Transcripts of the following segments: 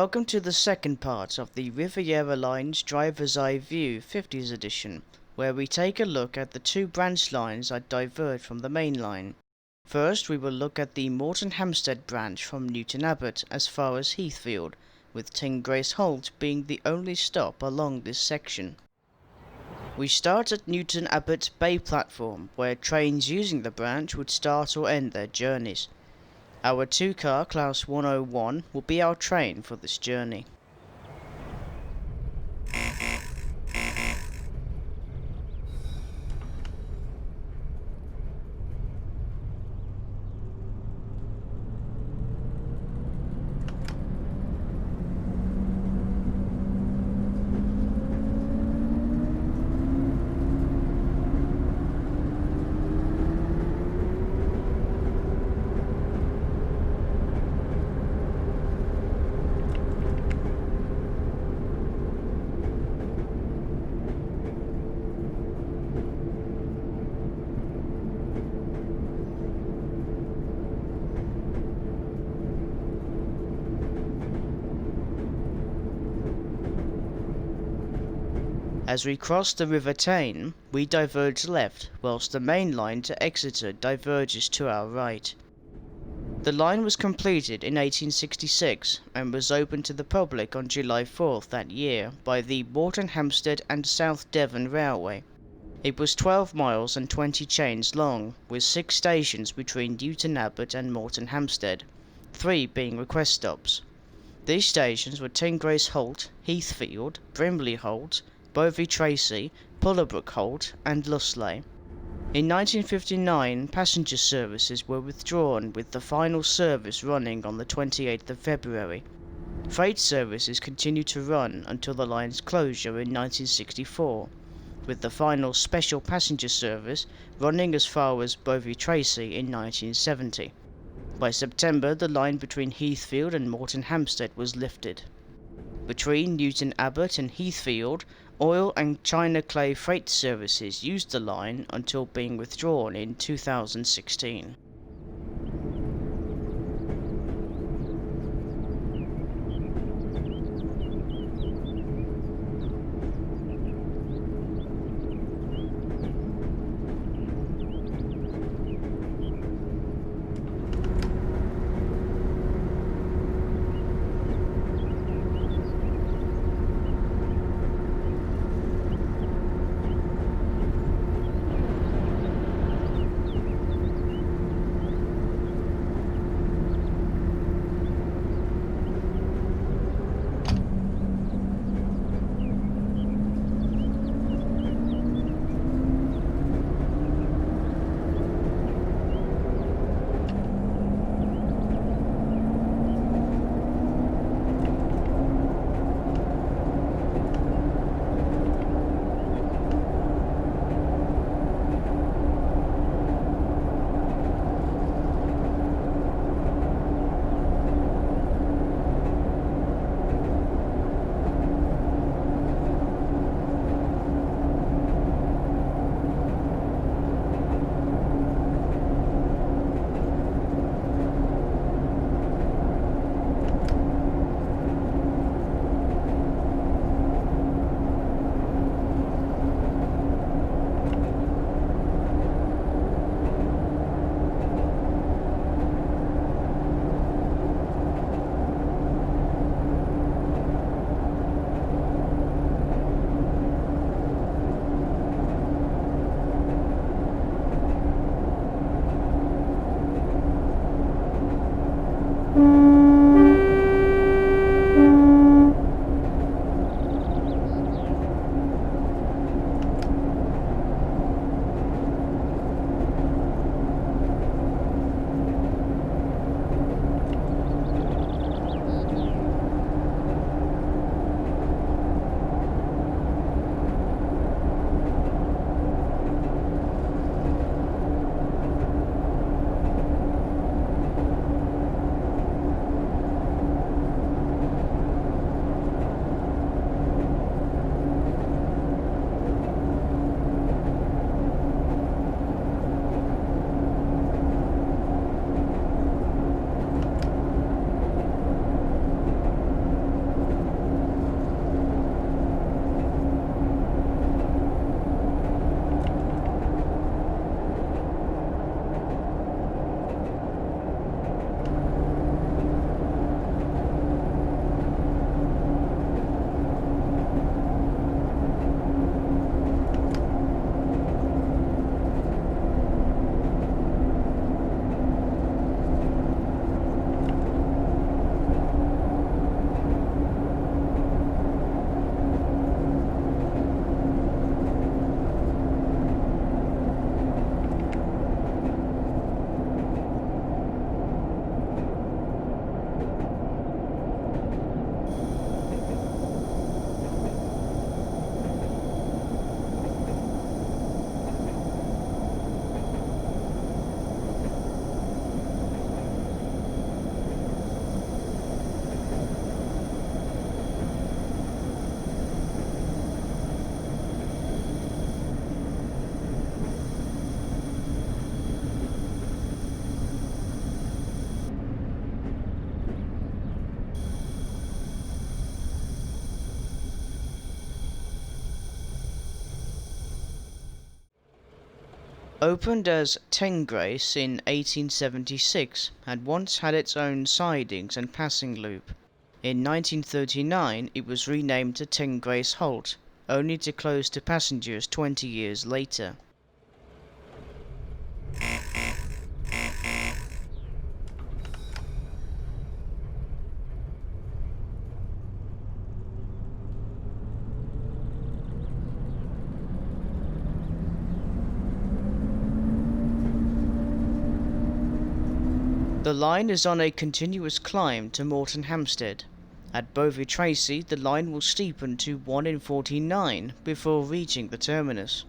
Welcome to the second part of the Riviera Line's Driver's Eye View 50s edition, where we take a look at the two branch lines that diverge from the main line. First, we will look at the Moreton Hampstead branch from Newton Abbot as far as Heathfield, with Tingrace Holt being the only stop along this section. We start at Newton Abbot Bay platform, where trains using the branch would start or end their journeys. Our two-car Class 101 will be our train for this journey. As we cross the River Tyne, we diverge left, whilst the main line to Exeter diverges to our right. The line was completed in 1866 and was opened to the public on July 4th that year by the Moreton Hampstead and South Devon Railway. It was 12 miles and 20 chains long, with 6 stations between Newton Abbot and Moreton Hampstead, 3 being request stops. These stations were Tingrace Holt, Heathfield, Brimley Holt, Bovey Tracy, Pullabrook Holt, and Lusley. In 1959, passenger services were withdrawn, with the final service running on the 28th of February. Freight services continued to run until the line's closure in 1964, with the final special passenger service running as far as Bovey Tracy in 1970. By September, the line between Heathfield and Moreton Hampstead was lifted. Between Newton Abbot and Heathfield, oil and China clay freight services used the line until being withdrawn in 2016. Opened as Tengrace in 1876, had once had its own sidings and passing loop. In 1939 it was renamed to Tengrace Halt, only to close to passengers 20 years later. The line is on a continuous climb to Moreton Hampstead. At Bovey Tracy, the line will steepen to 1 in 49 before reaching the terminus.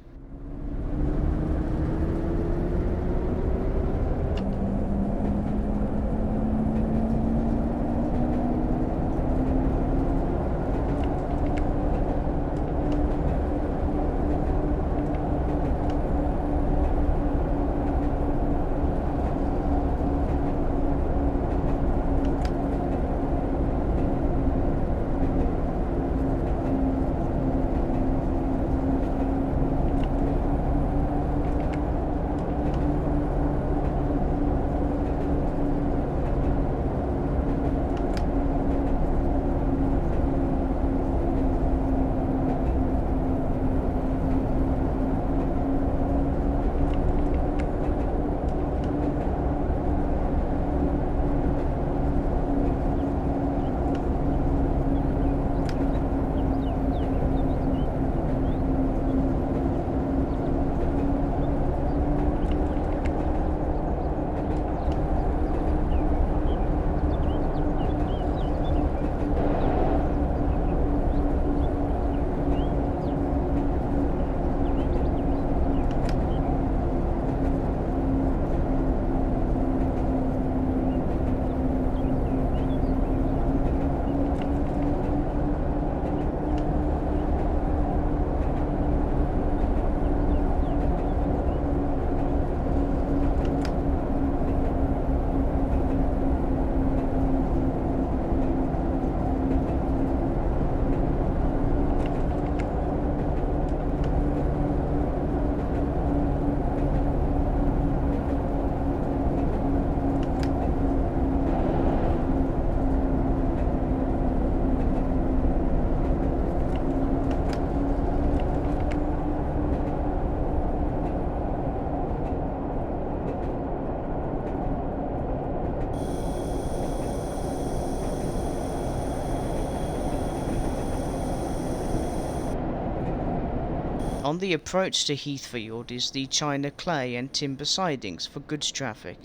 On the approach to Heathfield is the china clay and timber sidings for goods traffic.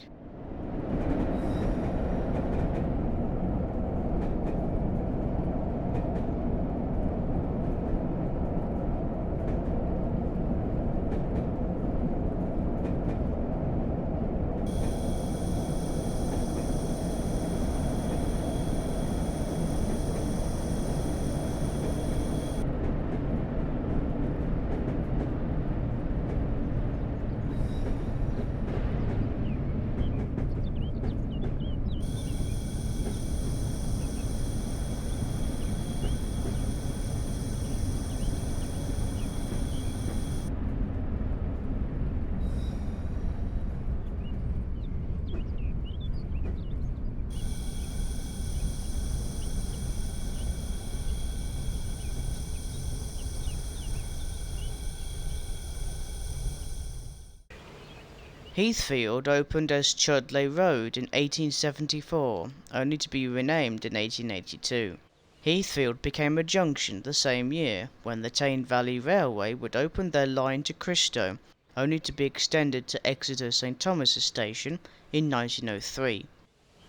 Heathfield opened as Chudleigh Road in 1874, only to be renamed in 1882. Heathfield became a junction the same year, when the Tyne Valley Railway would open their line to Cristo, only to be extended to Exeter St Thomas's Station in 1903.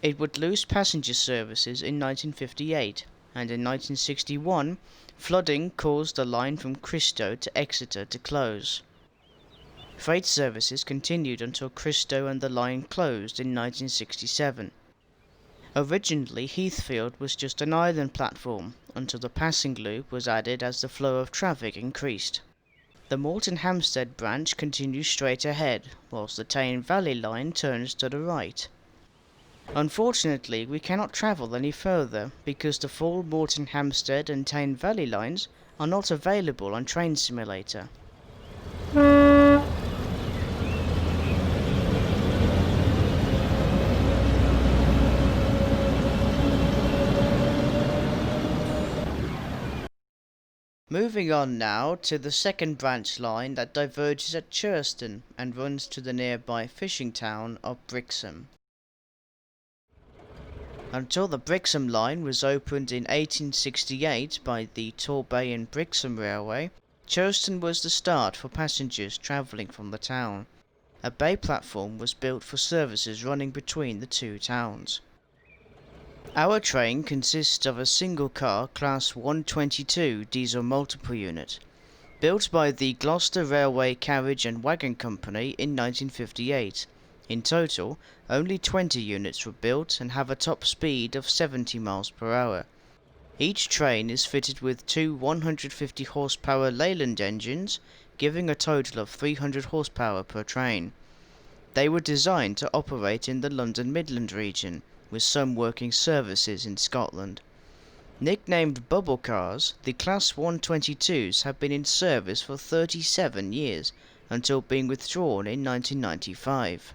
It would lose passenger services in 1958, and in 1961 flooding caused the line from Cristo to Exeter to close. Freight services continued until Cristo and the line closed in 1967. Originally, Heathfield was just an island platform, until the passing loop was added as the flow of traffic increased. The Moreton Hampstead branch continues straight ahead, whilst the Tyne Valley line turns to the right. Unfortunately, we cannot travel any further, because the full Moreton Hampstead and Tyne Valley lines are not available on Train Simulator. Moving on now to the second branch line that diverges at Churston and runs to the nearby fishing town of Brixham. Until the Brixham line was opened in 1868 by the Torbay and Brixham Railway, Churston was the start for passengers travelling from the town. A bay platform was built for services running between the two towns. Our train consists of a single-car Class 122 diesel multiple unit, built by the Gloucester Railway Carriage and Wagon Company in 1958. In total, only 20 units were built and have a top speed of 70 miles per hour. Each train is fitted with two 150 horsepower Leyland engines, giving a total of 300 horsepower per train. They were designed to operate in the London Midland region, with some working services in Scotland. Nicknamed bubble cars, the Class 122s have been in service for 37 years, until being withdrawn in 1995.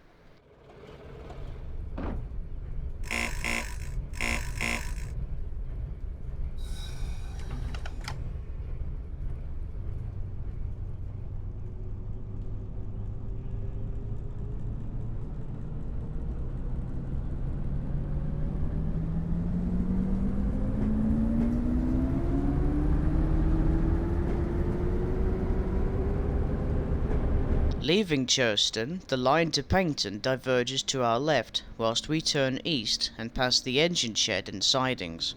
Leaving Churston, the line to Paignton diverges to our left, whilst we turn east and pass the engine shed and sidings.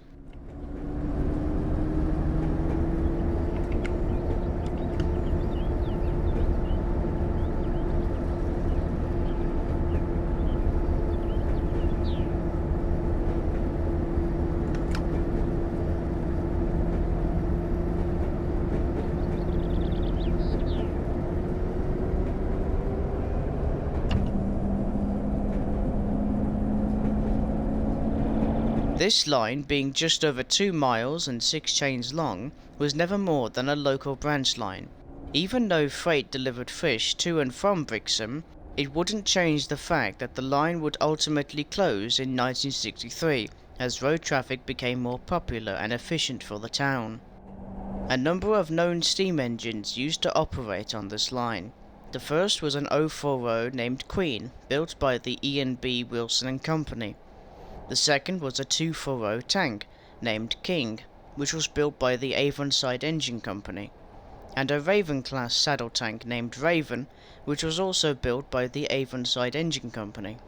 This line, being just over 2 miles and 6 chains long, was never more than a local branch line. Even though freight delivered fish to and from Brixham, it wouldn't change the fact that the line would ultimately close in 1963, as road traffic became more popular and efficient for the town. A number of known steam engines used to operate on this line. The first was an 040 named Queen, built by the E&B Wilson and Company. The second was a 240 tank, named King, which was built by the Avonside Engine Company, and a Raven-class saddle tank named Raven, which was also built by the Avonside Engine Company.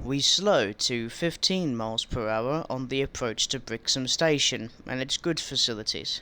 We slow to 15 miles per hour on the approach to Brixham Station and its goods facilities.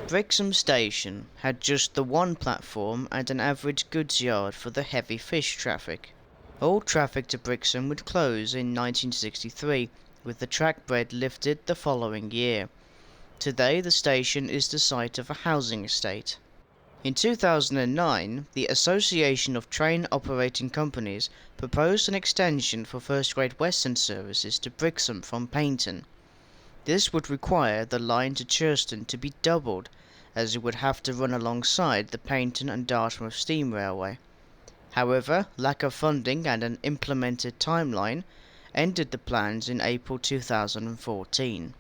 Brixham Station had just the one platform and an average goods yard for the heavy fish traffic. All traffic to Brixham would close in 1963, with the track bed lifted the following year. Today the station is the site of a housing estate. In 2009, the Association of Train Operating Companies proposed an extension for First Great Western services to Brixham from Paignton. This would require the line to Churston to be doubled, as it would have to run alongside the Paignton and Dartmouth Steam Railway. However, lack of funding and an implemented timeline ended the plans in April 2014.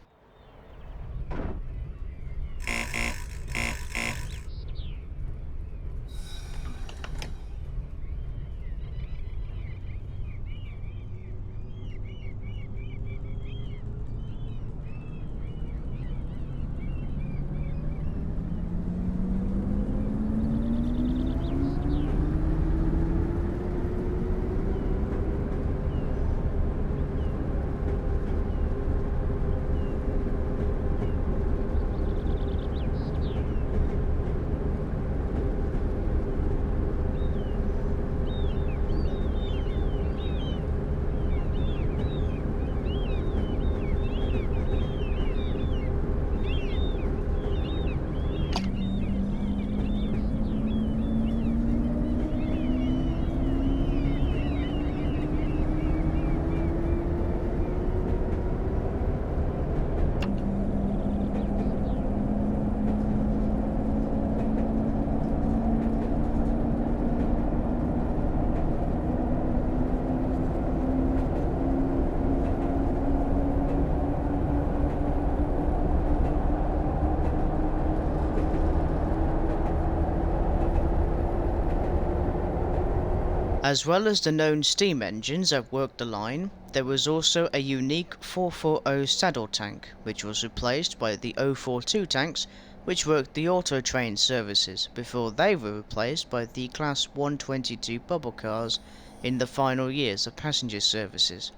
As well as the known steam engines that worked the line, there was also a unique 440 saddle tank, which was replaced by the 042 tanks which worked the auto train services before they were replaced by the Class 122 bubble cars in the final years of passenger services.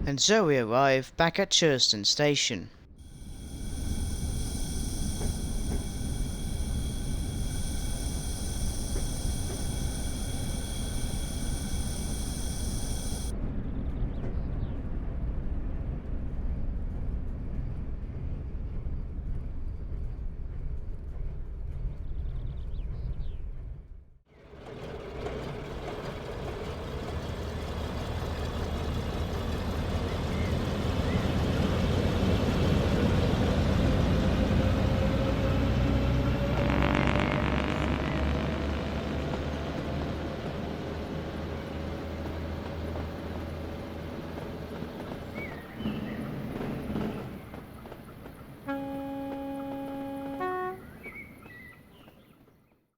And so we arrive back at Churston Station.